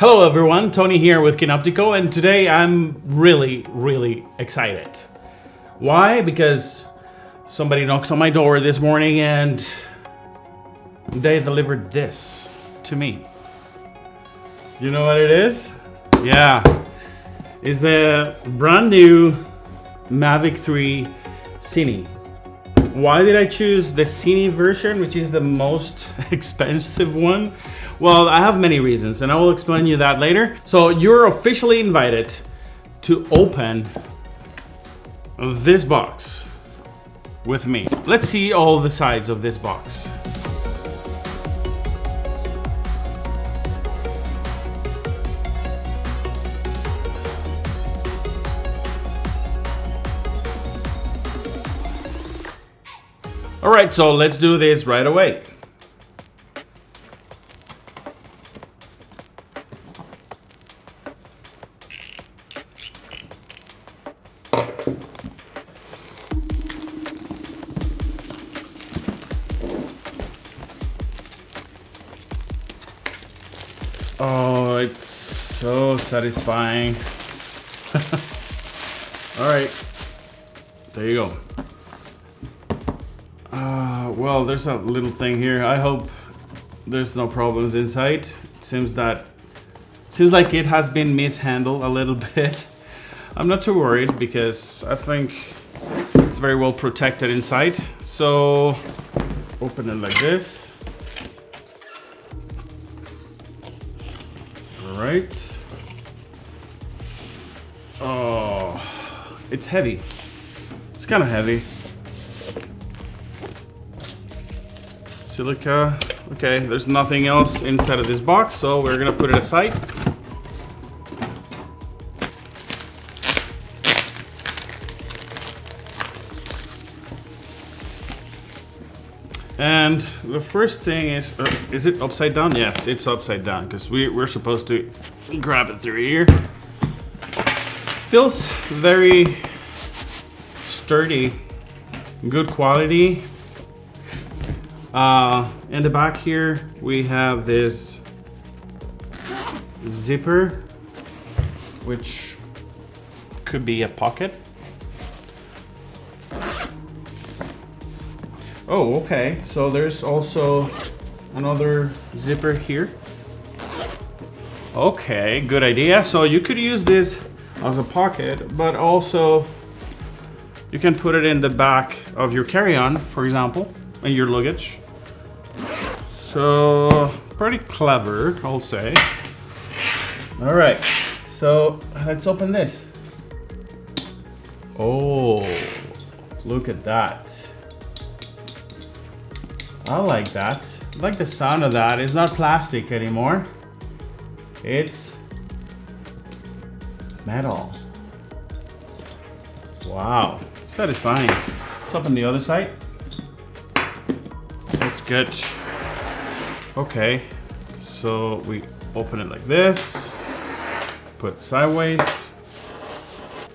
Hello everyone, Tony here with Kinoptico, and today I'm really excited. Why? Because somebody knocked on my door this morning and they delivered this to me. You know what it is? Yeah, it's the brand new Mavic 3 Cine. Why did I choose the Cine version, which is the most expensive one? Well, I have many reasons, and I will explain you that later. So you're officially invited to open this box with me. Let's see all the sides of this box. All right, so let's do this right away. Oh, it's so satisfying. All right, there you go. Well, there's a little thing here. I hope there's no problems inside. It seems like it has been mishandled a little bit. I'm not too worried because I think it's very well protected inside. So open it like this. All right. Oh, it's heavy. It's kind of heavy. Silica. Okay, there's nothing else inside of this box, so we're gonna put it aside. And the first thing is it upside down? Yes, it's upside down because we're supposed to grab it through here. It feels very sturdy, good quality. In the back here, we have this zipper, which could be a pocket. Oh, okay. So there's also another zipper here. Okay, good idea. So you could use this as a pocket, but also you can put it in the back of your carry-on, for example, in your luggage. So pretty clever, I'll say. All right, so let's open this. Oh, look at that. I like that. I like the sound of that. It's not plastic anymore. It's metal. Wow, satisfying. Let's open the other side. That's good. Okay, so we open it like this, put it sideways.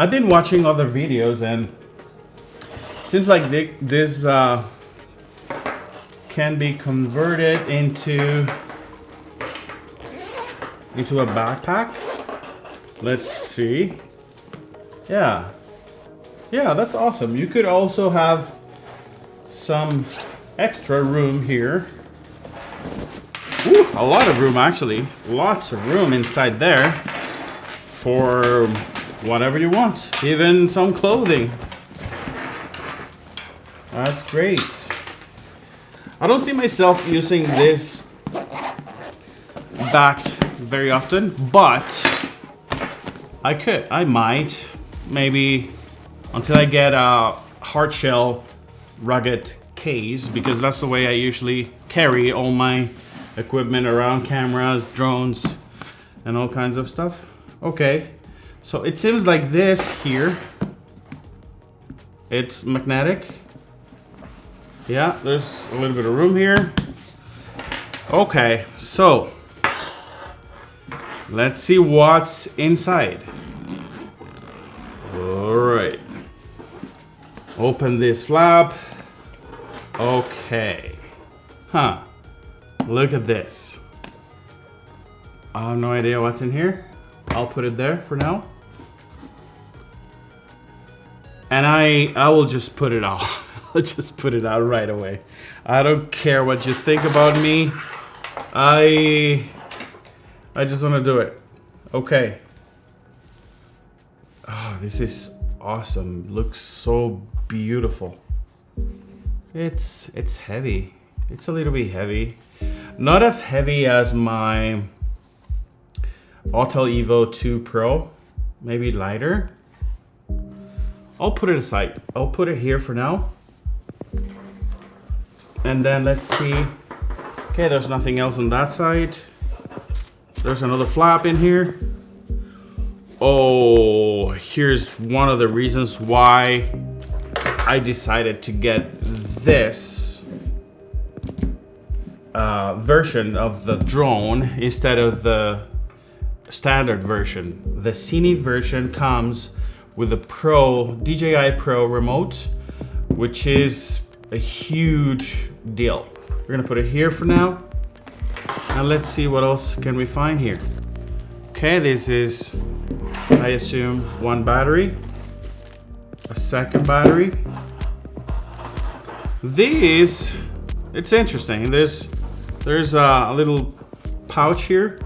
I've been watching other videos and it seems like this can be converted into a backpack. Let's see. Yeah, that's awesome. You could also have some extra room here. Ooh, a lot of room actually. Lots of room inside there for whatever you want. Even some clothing. That's great. I don't see myself using this backed very often, but I might, maybe until I get a hard shell rugged case, because that's the way I usually carry all my equipment around, cameras, drones, and all kinds of stuff. Okay, so it seems like this here, it's magnetic. Yeah, there's a little bit of room here. Okay, so let's see what's inside. All right, open this flap. Okay, huh, look at this. I have no idea what's in here. I'll put it there for now. And I will just put it out. I'll just put it out right away. I don't care what you think about me. I just want to do it. Okay. Oh, this is awesome. Looks so beautiful. It's heavy. It's a little bit heavy. Not as heavy as my Autel Evo 2 Pro. Maybe lighter. I'll put it aside. I'll put it here for now. And then let's see. Okay, there's nothing else on that side. There's another flap in here. Oh, here's one of the reasons why I decided to get this version of the drone instead of the standard version. The Cine version comes with the DJI Pro Remote, which is a huge deal. We're gonna put it here for now. And let's see what else can we find here. Okay, this is, I assume, one battery, a second battery. These, it's interesting. There's a little pouch here,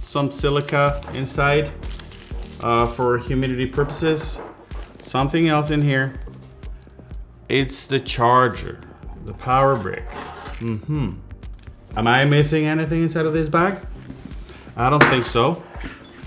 some silica inside for humidity purposes. Something else in here. It's the charger, the power brick. Am I missing anything inside of this bag? I don't think so.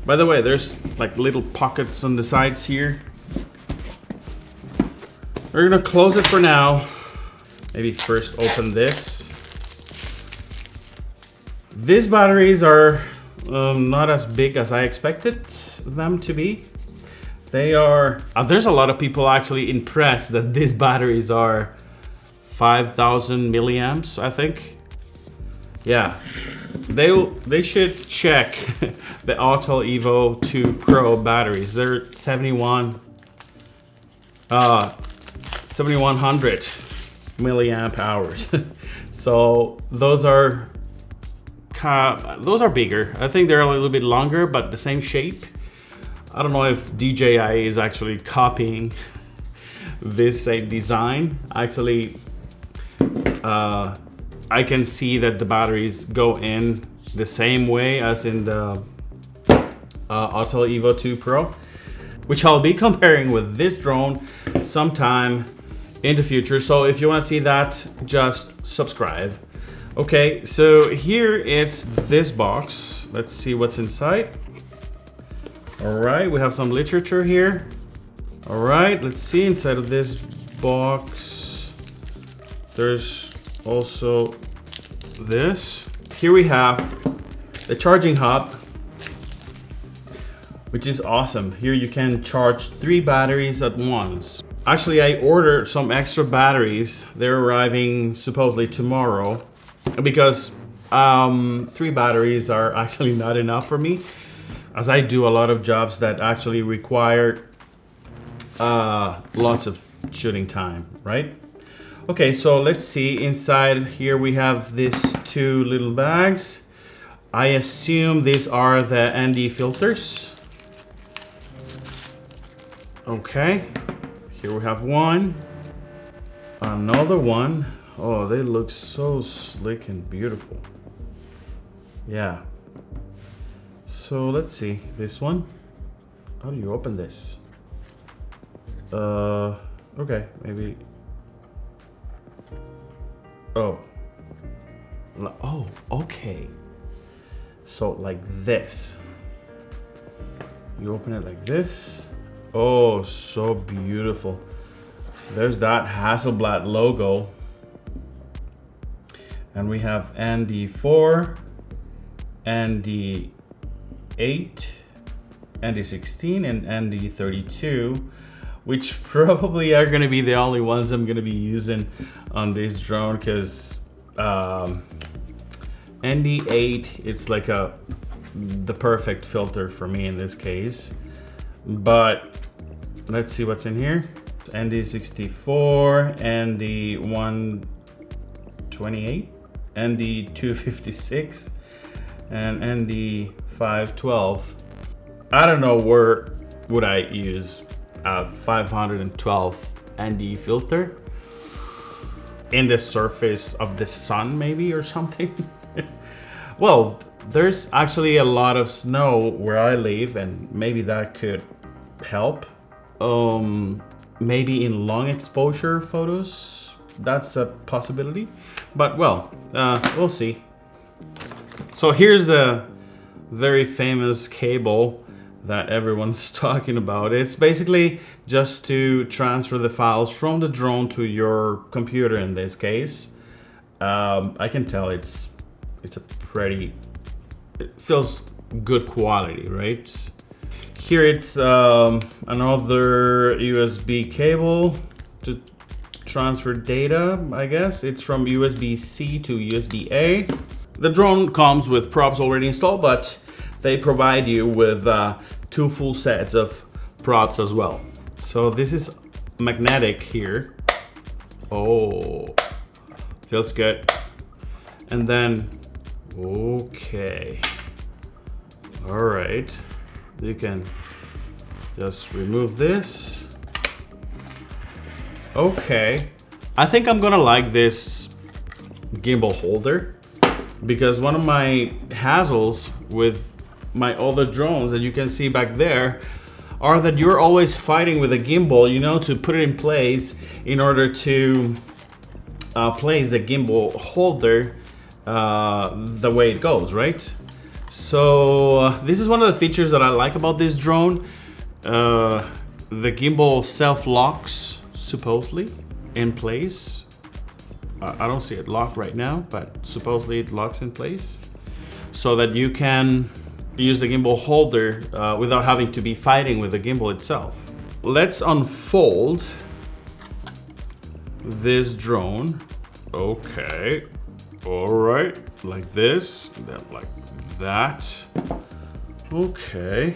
By the way, there's like little pockets on the sides here. We're gonna close it for now. Maybe first open this. These batteries are not as big as I expected them to be. They are, there's a lot of people actually impressed that these batteries are 5,000 milliamps, I think. Yeah, they should check the Autel Evo 2 Pro batteries. They're 7,100 milliamp hours. So those are bigger. I think they're a little bit longer, but the same shape. I don't know if DJI is actually copying this design. Actually, I can see that the batteries go in the same way as in the Autel Evo 2 Pro, which I'll be comparing with this drone sometime in the future. So if you want to see that, just subscribe. Okay, so here it's this box. Let's see what's inside. All right, we have some literature here. All right, let's see inside of this box. There's also this. Here we have the charging hub, which is awesome. Here you can charge 3 batteries at once. Actually, I ordered some extra batteries. They're arriving supposedly tomorrow because 3 batteries are actually not enough for me, as I do a lot of jobs that actually require lots of shooting time, right? Okay, so let's see. Inside here we have these 2 little bags. I assume these are the ND filters. Okay, here we have one, another one. Oh, they look so slick and beautiful. Yeah. So let's see this one. How do you open this? Okay, maybe. Oh, okay. So like this. You open it like this. Oh, so beautiful. There's that Hasselblad logo. And we have ND4, ND8, ND16, and ND32, which probably are gonna be the only ones I'm gonna be using on this drone, because ND8, it's like the perfect filter for me in this case. But let's see what's in here. ND64, ND128, ND256, and ND512. I don't know where would I use a 512 ND filter. In the surface of the sun maybe or something. Well, there's actually a lot of snow where I live and maybe that could help. Maybe in long exposure photos, that's a possibility. But well, we'll see. So here's a very famous cable that everyone's talking about. It's basically just to transfer the files from the drone to your computer in this case. I can tell it's a pretty, it feels good quality, right? Here it's another USB cable to transfer data, I guess. It's from USB-C to USB-A. The drone comes with props already installed, but they provide you with 2 full sets of props as well. So this is magnetic here. Oh, feels good. And then, okay. All right, you can just remove this. Okay, I think I'm gonna like this gimbal holder because one of my hassles with my other drones that you can see back there are that you're always fighting with a gimbal, you know, to put it in place in order to place the gimbal holder the way it goes, right? So this is one of the features that I like about this drone. The gimbal self-locks supposedly in place. I don't see it locked right now, but supposedly it locks in place so that you can use the gimbal holder without having to be fighting with the gimbal itself. Let's unfold this drone. Okay, all right, like this, then like that. Okay,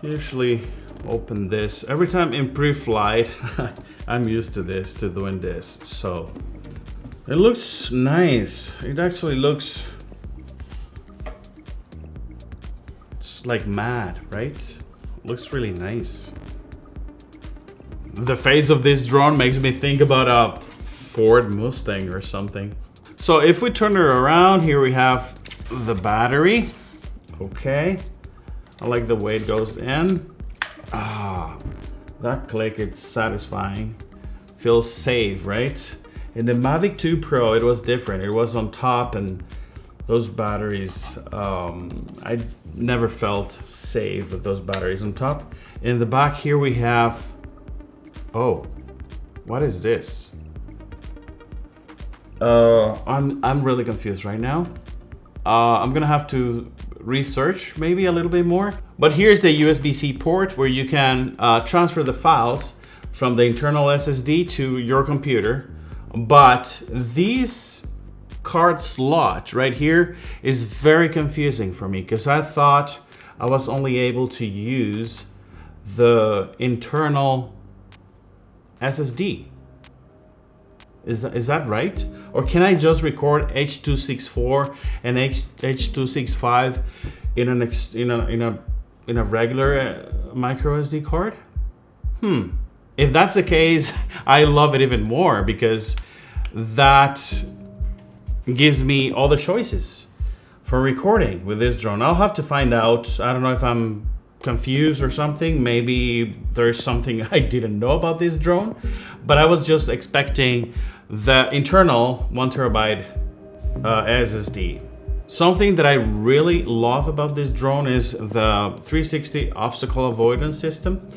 usually open this every time in pre-flight. I'm used to this, to doing this. So it looks nice. It actually looks like matte, right? Looks really nice. The face of this drone makes me think about a Ford Mustang or something. So if we turn it around, here we have the battery. Okay, I like the way it goes in. That click, it's satisfying. Feels safe, right? In the Mavic 2 Pro, it was different. It was on top, and those batteries, I never felt safe with those batteries on top. In the back here we have, oh, what is this? I'm really confused right now. I'm gonna have to research maybe a little bit more. But here's the USB-C port where you can transfer the files from the internal SSD to your computer. But these card slot right here is very confusing for me because I thought I was only able to use the internal SSD. Is that right? Or can I just record H.264 and H.265 in a regular micro SD card? If that's the case, I love it even more because that gives me all the choices for recording with this drone. I'll have to find out. I don't know if I'm confused or something. Maybe there's something I didn't know about this drone, but I was just expecting the internal 1 terabyte SSD. Something that I really love about this drone is the 360 obstacle avoidance system.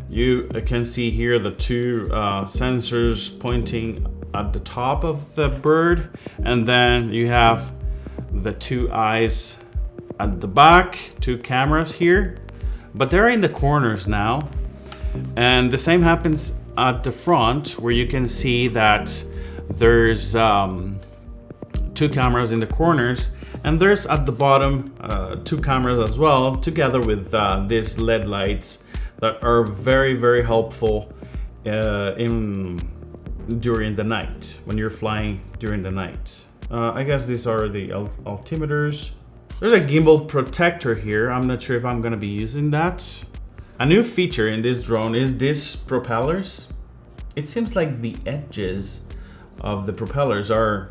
You can see here the 2 sensors pointing at the top of the bird, and then you have the 2 eyes at the back, 2 cameras here, but they're in the corners now. And the same happens at the front, where you can see that there's 2 cameras in the corners, and there's at the bottom 2 cameras as well, together with these LED lights that are very, very helpful during the night, when you're flying during the night. I guess these are the altimeters. There's a gimbal protector here. I'm not sure if I'm gonna be using that. A new feature in this drone is these propellers. It seems like the edges of the propellers are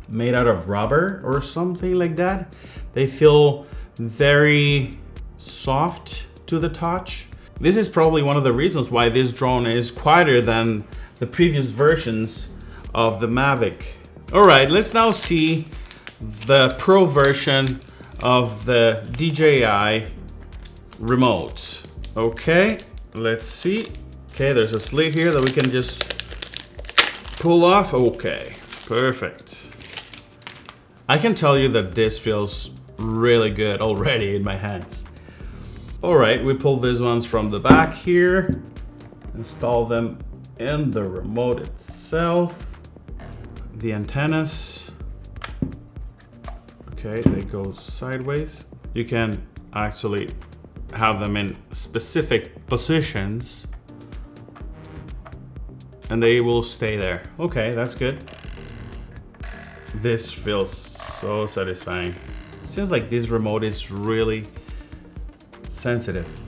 made out of rubber or something like that. They feel very soft to the touch. This is probably one of the reasons why this drone is quieter than the previous versions of the Mavic. All right, let's now see the Pro version of the DJI remote. Okay, let's see. Okay, there's a slit here that we can just pull off. Okay, perfect. I can tell you that this feels really good already in my hands. All right, we pull these ones from the back here, install them in the remote itself. The antennas, okay, they go sideways. You can actually have them in specific positions and they will stay there. Okay, that's good. This feels so satisfying. It seems like this remote is really sensitive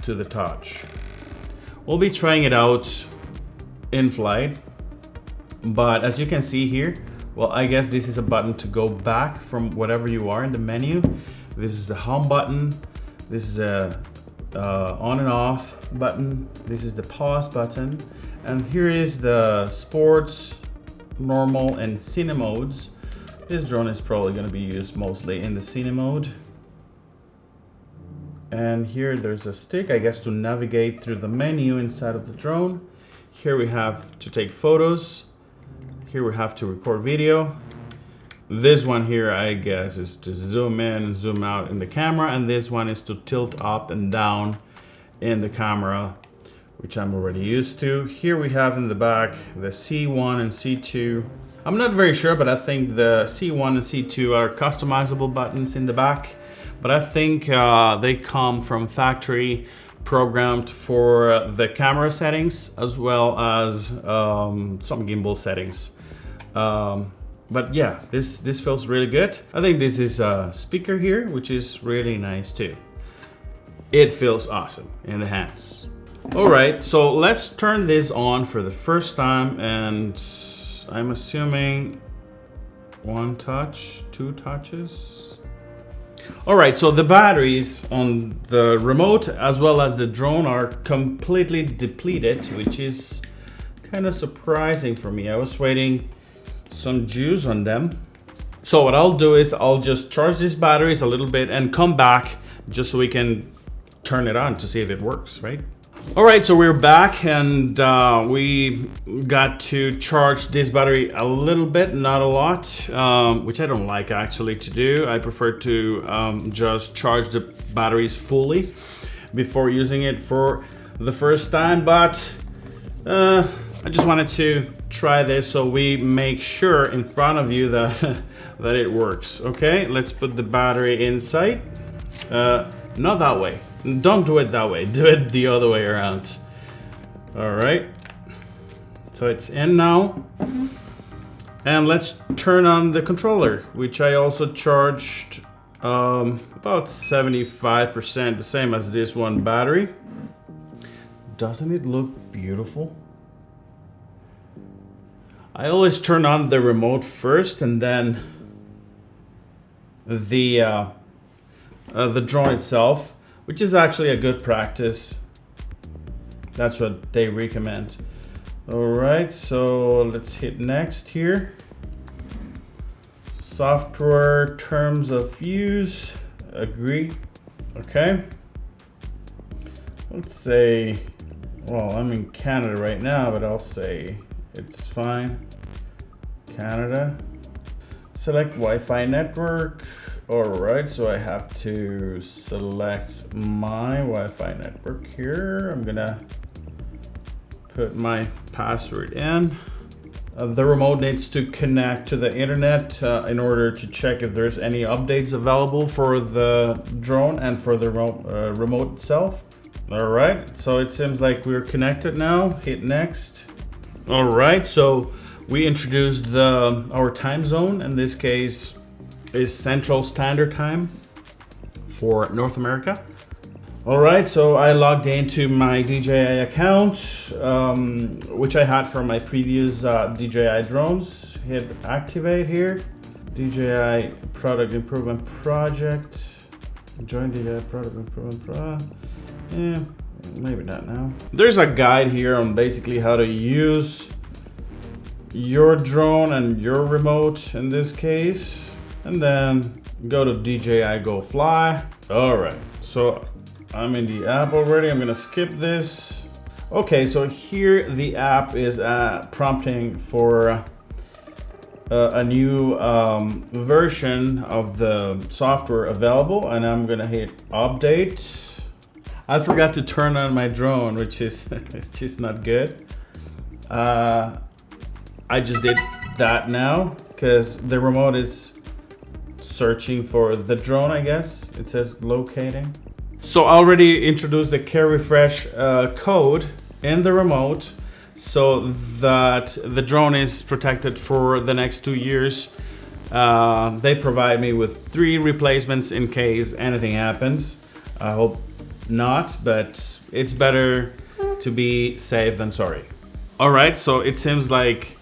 to the touch. We'll be trying it out in flight, but as you can see here, well, I guess this is a button to go back from whatever you are in the menu. This is a home button. This is a on and off button. This is the pause button. And here is the sports, normal, and Cine modes. This drone is probably going to be used mostly in the Cine mode. And here there's a stick, I guess, to navigate through the menu inside of the drone. Here we have to take photos. Here we have to record video. This one here, I guess, is to zoom in and zoom out in the camera. And this one is to tilt up and down in the camera, which I'm already used to. Here we have in the back the C1 and C2. I'm not very sure, but I think the C1 and C2 are customizable buttons in the back. But I think they come from factory, programmed for the camera settings as well as some gimbal settings. But yeah, this feels really good. I think this is a speaker here, which is really nice too. It feels awesome in the hands. All right, so let's turn this on for the first time, and I'm assuming one touch, two touches. All right, so the batteries on the remote as well as the drone are completely depleted, which is kind of surprising for me. I was waiting some juice on them. So what I'll do is I'll just charge these batteries a little bit and come back just so we can turn it on to see if it works, right? All right, so we're back, and we got to charge this battery a little bit, not a lot, which I don't like actually to do. I prefer to just charge the batteries fully before using it for the first time, but I just wanted to try this so we make sure in front of you that that it works. Okay, let's put the battery inside. Not that way. Don't do it that way. Do it the other way around. All right. So it's in now. And let's turn on the controller, which I also charged about 75%, the same as this one battery. Doesn't it look beautiful? I always turn on the remote first and then the drone itself, which is actually a good practice. That's what they recommend. All right, so let's hit next here. Software terms of use, agree. Okay. Let's say, well, I'm in Canada right now, but I'll say it's fine. Canada. Select Wi-Fi network. All right, so I have to select my Wi-Fi network here. I'm gonna put my password in. The remote needs to connect to the internet in order to check if there's any updates available for the drone and for the remote itself. All right, so it seems like we're connected now. Hit next. All right, so we introduced our time zone. In this case is Central Standard Time for North America. All right, so I logged into my DJI account, which I had from my previous DJI drones. Hit activate here. DJI Product Improvement Project. Join DJI Product Improvement Yeah, maybe not now. There's a guide here on basically how to use your drone and your remote in this case. And then go to DJI Go Fly. All right, so I'm in the app already. I'm gonna skip this. Okay, so here the app is prompting for a new version of the software available, and I'm gonna hit update. I forgot to turn on my drone, which is it's just not good. I just did that now because the remote is searching for the drone, I guess. It says locating. So I already introduced the care refresh code in the remote so that the drone is protected for the next 2 years. They provide me with 3 replacements in case anything happens. I hope not, but it's better to be safe than sorry. All right, so it seems like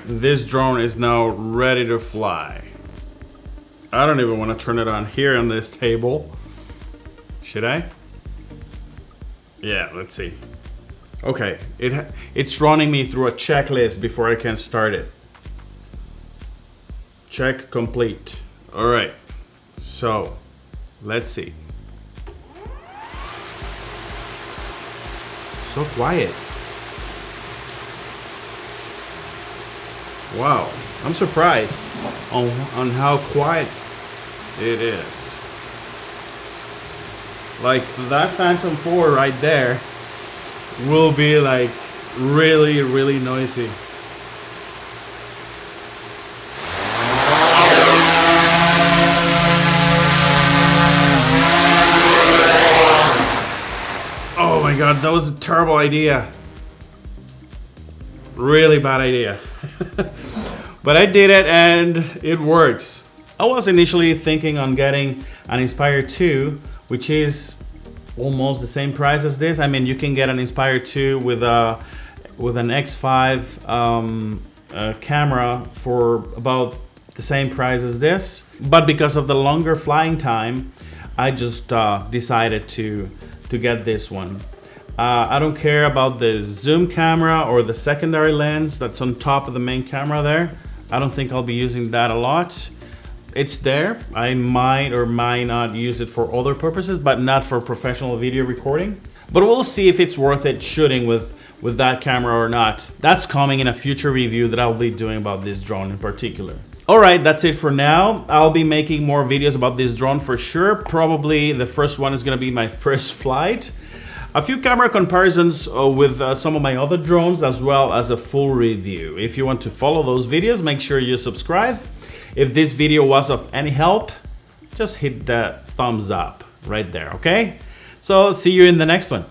this drone is now ready to fly. I don't even want to turn it on here on this table. Should I? Yeah, let's see. Okay, it's running me through a checklist before I can start it. Check complete. All right, so let's see. So quiet. Wow, I'm surprised on how quiet it is. Like that Phantom 4 right there will be like really, really noisy. Oh my God, that was a terrible idea. Really bad idea. But I did it and it works. I was initially thinking on getting an Inspire 2, which is almost the same price as this. I mean, you can get an Inspire 2 with an X5 camera for about the same price as this. But because of the longer flying time, I just decided to get this one. I don't care about the zoom camera or the secondary lens that's on top of the main camera there. I don't think I'll be using that a lot. It's there. I might or might not use it for other purposes, but not for professional video recording. But we'll see if it's worth it shooting with that camera or not. That's coming in a future review that I'll be doing about this drone in particular. All right, that's it for now. I'll be making more videos about this drone for sure. Probably the first one is gonna be my first flight. A few camera comparisons with some of my other drones, as well as a full review. If you want to follow those videos, make sure you subscribe. If this video was of any help, just hit the thumbs up right there, okay? So see you in the next one.